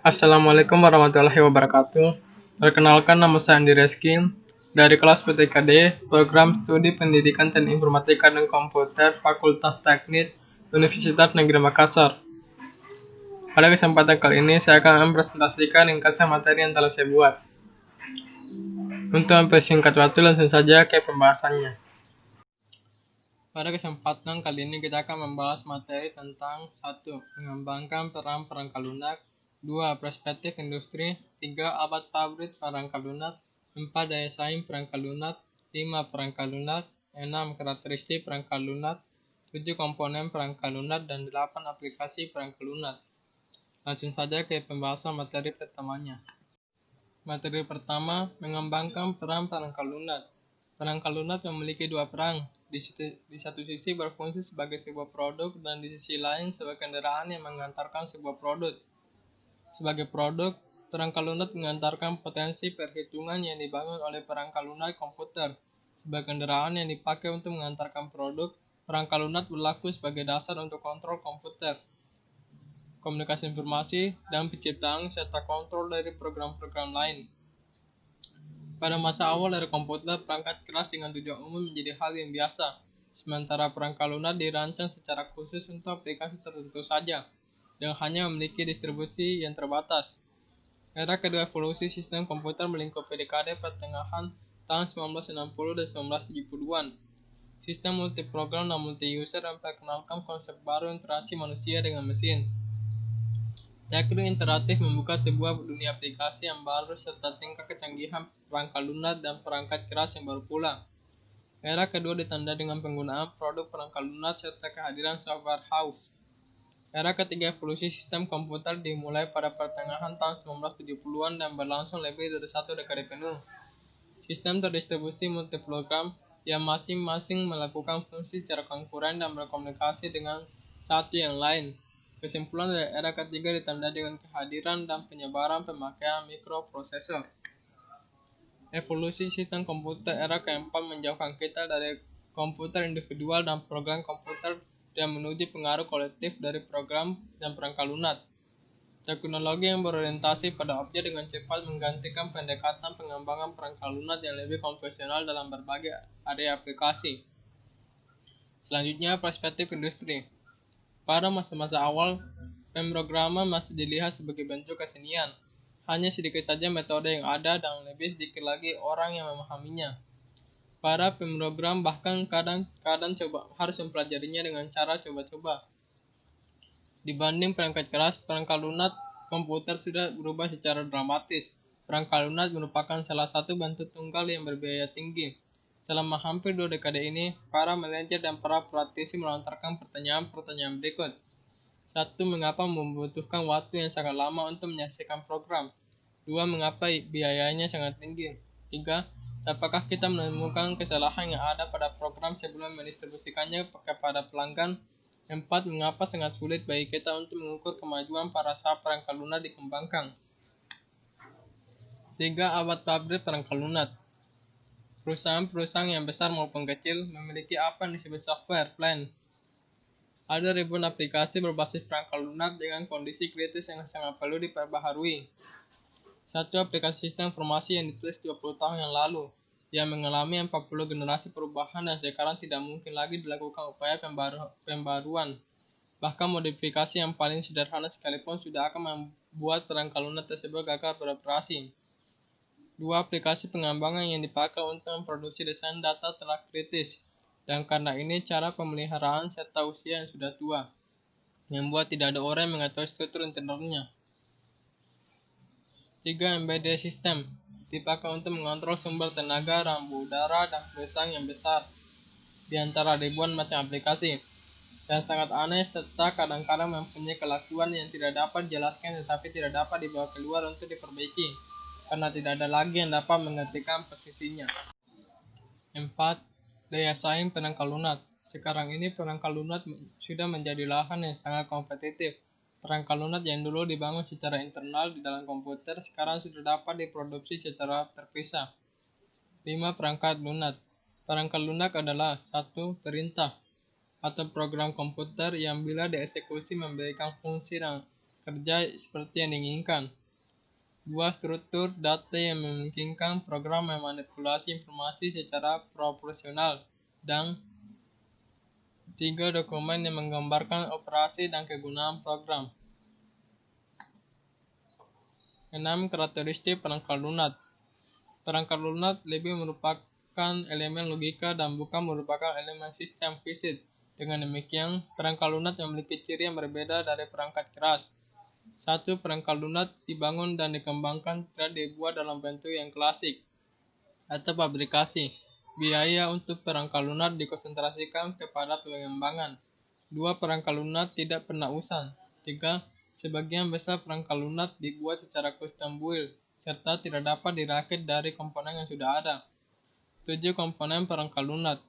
Assalamualaikum warahmatullahi wabarakatuh. Perkenalkan, nama saya Andi Reski dari kelas PTKD, Program Studi Pendidikan dan Informatika dan Komputer, Fakultas Teknik, Universitas Negeri Makassar. Pada kesempatan kali ini, saya akan mempresentasikan ringkasan materi yang telah saya buat. Untuk mempersingkat waktu, langsung saja ke pembahasannya. Pada kesempatan kali ini kita akan membahas materi tentang 1. Mengembangkan peran perangkat lunak, 2. Perspektif industri, 3. Abad pabrik perangkat lunak, 4. Daya saing perangkat lunak, 5. Perangkat lunak, 6. Karakteristik perangkat lunak, 7. Komponen perangkat lunak, dan 8. Aplikasi perangkat lunak. Langsung saja ke pembahasan materi pertamanya. Materi pertama, mengembangkan peran perangkat lunak. Perangkat lunak memiliki dua peran. Di satu sisi berfungsi sebagai sebuah produk dan di sisi lain sebagai kendaraan yang mengantarkan sebuah produk. Sebagai produk, perangkat lunak mengantarkan potensi perhitungan yang dibangun oleh perangkat lunak komputer. Sebagai kendaraan yang dipakai untuk mengantarkan produk, perangkat lunak berlaku sebagai dasar untuk kontrol komputer, komunikasi informasi, dan penciptaan serta kontrol dari program-program lain. Pada masa awal dari komputer, perangkat keras dengan tujuan umum menjadi hal yang biasa, sementara perangkat lunak dirancang secara khusus untuk aplikasi tertentu saja, dan hanya memiliki distribusi yang terbatas. Era kedua evolusi sistem komputer melingkupi dekade pertengahan tahun 1960 dan 1970-an. Sistem multiprogram dan multi-user memperkenalkan konsep baru interaksi manusia dengan mesin. Teknik interaktif membuka sebuah dunia aplikasi yang baru serta tingkat kecanggihan perangkat lunak dan perangkat keras yang baru pula. Era kedua ditandai dengan penggunaan produk perangkat lunak serta kehadiran software house. Era ketiga evolusi sistem komputer dimulai pada pertengahan tahun 1970-an dan berlangsung lebih dari satu dekade penuh. Sistem terdistribusi multiprogram yang masing-masing melakukan fungsi secara konkuren dan berkomunikasi dengan satu yang lain. Kesimpulan dari era ketiga ditandai dengan kehadiran dan penyebaran pemakaian mikroprosesor. Evolusi sistem komputer era keempat menjauhkan kita dari komputer individual dan program komputer dan menuju pengaruh kolektif dari program dan perangkat lunak. Teknologi yang berorientasi pada objek dengan cepat menggantikan pendekatan pengembangan perangkat lunak yang lebih konvensional dalam berbagai area aplikasi. Selanjutnya, perspektif industri. Pada masa-masa awal, pemrograman masih dilihat sebagai bentuk kesenian. Hanya sedikit saja metode yang ada dan lebih sedikit lagi orang yang memahaminya. Para pemrogram bahkan kadang-kadang harus mempelajarinya dengan cara coba-coba. Dibanding perangkat keras, perangkat lunak komputer sudah berubah secara dramatis. Perangkat lunak merupakan salah satu bantu tunggal yang berbiaya tinggi. Selama hampir 2 dekade ini, para manajer dan para praktisi melontarkan pertanyaan-pertanyaan berikut. 1. Mengapa membutuhkan waktu yang sangat lama untuk menyaksikan program? 2. Mengapa biayanya sangat tinggi? 3. Apakah kita menemukan kesalahan yang ada pada program sebelum mendistribusikannya kepada pelanggan? 4. Mengapa sangat sulit bagi kita untuk mengukur kemajuan pada saat perangkat lunak dikembangkan? 3. Abad pabrik perangkat lunak. Perusahaan-perusahaan yang besar maupun kecil memiliki apa yang disebut software plan. Ada ribuan aplikasi berbasis perangkat lunak dengan kondisi kritis yang sangat perlu diperbaharui. Satu aplikasi sistem informasi yang ditulis 20 tahun yang lalu, yang mengalami 40 generasi perubahan dan sekarang tidak mungkin lagi dilakukan upaya pembaruan. Bahkan modifikasi yang paling sederhana sekalipun sudah akan membuat perangkat lunak tersebut gagal beroperasi. 2. Aplikasi pengembangan yang dipakai untuk memproduksi desain data telah kritis, dan karena ini cara pemeliharaan serta usia yang sudah tua, membuat tidak ada orang yang mengetahui struktur internalnya. 3. Embedded system dipakai untuk mengontrol sumber tenaga, rambu udara, dan perusahaan yang besar di antara ribuan macam aplikasi, dan sangat aneh serta kadang-kadang mempunyai kelakuan yang tidak dapat dijelaskan tetapi tidak dapat dibawa keluar untuk diperbaiki, karena tidak ada lagi yang dapat menggantikan posisinya. 4. Daya saing perangkat lunak. Sekarang ini perangkat lunak sudah menjadi lahan yang sangat kompetitif. Perangkat lunak yang dulu dibangun secara internal di dalam komputer sekarang sudah dapat diproduksi secara terpisah. 5. Perangkat lunak. Perangkat lunak adalah 1. Perintah atau program komputer yang bila dieksekusi memberikan fungsi dan kerja seperti yang diinginkan. 2. Struktur data yang memungkinkan program memanipulasi informasi secara proporsional. Dan 3. Dokumen yang menggambarkan operasi dan kegunaan program. 6. Karakteristik perangkat lunak. Perangkat lunak lebih merupakan elemen logika dan bukan merupakan elemen sistem fisik. Dengan demikian, perangkat lunak memiliki ciri yang berbeda dari perangkat keras. 1. Perangkat lunak dibangun dan dikembangkan tidak dibuat dalam bentuk yang klasik atau pabrikasi. Biaya untuk perangkat lunak dikonsentrasikan kepada pengembangan. 2. Perangkat lunak tidak pernah usang. 3. Sebagian besar perangkat lunak dibuat secara custom build serta tidak dapat dirakit dari komponen yang sudah ada. 7. Komponen perangkat lunak.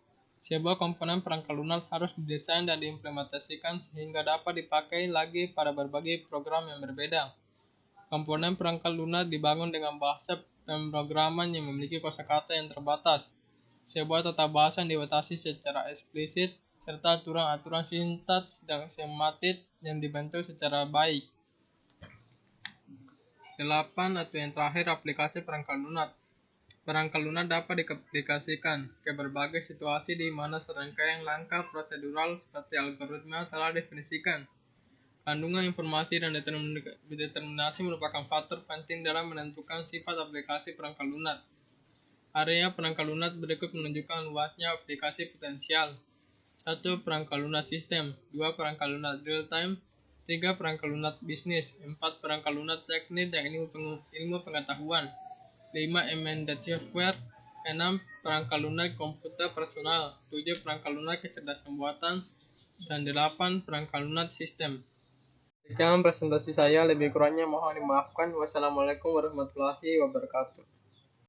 Sebuah komponen perangkat lunak harus didesain dan diimplementasikan sehingga dapat dipakai lagi pada berbagai program yang berbeda. Komponen perangkat lunak dibangun dengan bahasa pemrograman yang memiliki kosakata yang terbatas, sebuah tata bahasa yang dibatasi secara eksplisit, serta aturan-aturan sintaks dan semantik yang dibentuk secara baik. 8. Atau yang terakhir, aplikasi perangkat lunak. Perangkat lunak dapat diaplikasikan ke berbagai situasi di mana serangkaian langkah prosedural seperti algoritma telah definisikan. Kandungan informasi dan determinasi merupakan faktor penting dalam menentukan sifat aplikasi perangkat lunak. Area perangkat lunak berikut menunjukkan luasnya aplikasi potensial. 1. Perangkat lunak sistem. 2. Perangkat lunak real-time. 3. Perangkat lunak bisnis. 4. Perangkat lunak teknik dan ilmu pengetahuan. 5. Embedded software. 6. Perangkat lunak komputer personal. 7. Perangkat lunak kecerdasan buatan. Dan 8. Perangkat lunak sistem. Sekian presentasi saya, lebih kurangnya mohon dimaafkan. Wassalamualaikum warahmatullahi wabarakatuh.